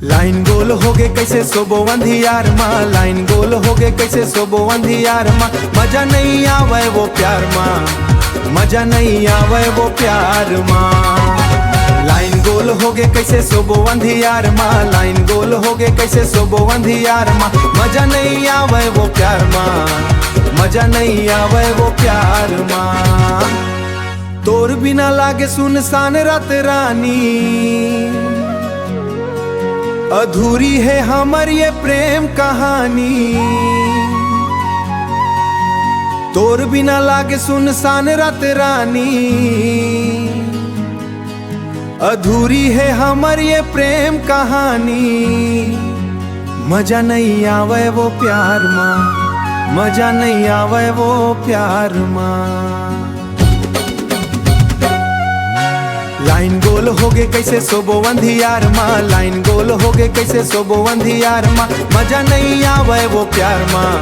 Line गोल हो गे कैसे सोबो अंधियार माँ, लाइन गोल हो गे कैसे सोबो अंधियार माँ। मजा नहीं आवे वो प्यार माँ, मजा नहीं आवे वो प्यार माँ। लाइन गोल हो गे कैसे सोबो अंधियार माँ, लाइन गोल हो गे कैसे सोबो अंधियार माँ। मजा नहीं आवे वो प्यार माँ, मजा नहीं आवे वो प्यार माँ। तोर बिना लागे सुनसान रात रानी, अधूरी है हमर ये प्रेम कहानी। तोर बिना लागे सुनसान रात रानी, अधूरी है हमर ये प्रेम कहानी। मजा नहीं आवे वो प्यार माँ, मजा नहीं आवे वो प्यार माँ। लाइन गोल हो गे कैसे सोबो अंधियार माँ, लाइन गोल हो गे कैसे सोबो अंधियार माँ। मजा नहीं आवे वो प्यार माँ,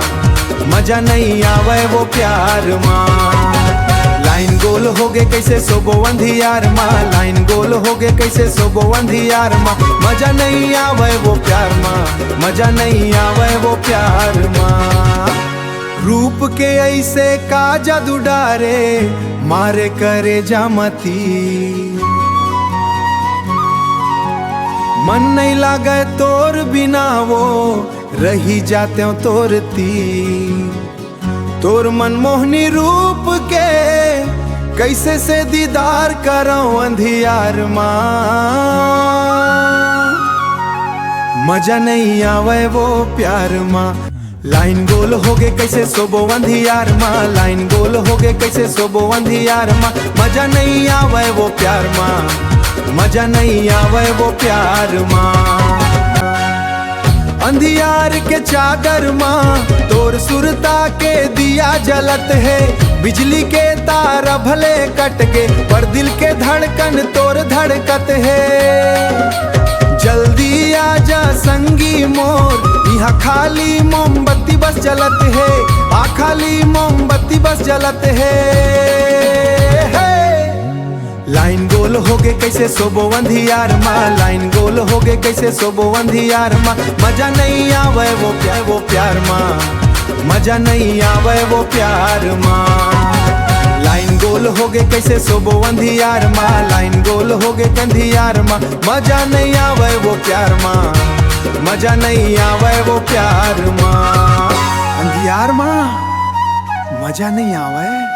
मजा नहीं आवे वो प्यार माँ। लाइन गोल हो गे कैसे सोबो अंधियार माँ, लाइन गोल हो गे कैसे सोबो अंधियार माँ। मजा नहीं आवे वो प्यार माँ, मजा नहीं आवे वो प्यार माँ। रूप के ऐसे का जादू डारे, मारे करे जामती। मन नहीं लागे तोर बिना वो, रही जाते हो तोरती। तोर मनमोहनी रूप के कैसे से दीदार करो अंधियार माँ। मजा नहीं आवे वो प्यार माँ। लाइन गोल हो गे कैसे सोबो अंधियार माँ, लाइन गोल हो गे कैसे सोबो अंधियार माँ। मजा नहीं आवे वो प्यार माँ, मजा नहीं आवे वो प्यार माँ। अंधियार के चादर माँ, तोर सुरता के दिया जलत है। बिजली के तार भले कट गे, पर दिल के धड़कन तोर धड़कत है। जल्दी आजा संगी मोर, यहाँ खाली मोमबत्ती बस जलत है। आ खाली मोमबत्ती बस जलत है। लाइन गोल हो गे कैसे सोबो अंधियार माँ, लाइन गोल हो गे कैसे सोबो अंधियार माँ। मजा नहीं आवे वो प्यार माँ, मजा नहीं आवे वो प्यार माँ। लाइन गोल हो गे कैसे सोबो अंधियार माँ, लाइन गोल हो गे अंधियार माँ। मजा नहीं आवे वो प्यार माँ, मजा नहीं आवे वो प्यार माँ। अंधियार माँ, मजा नहीं आवे।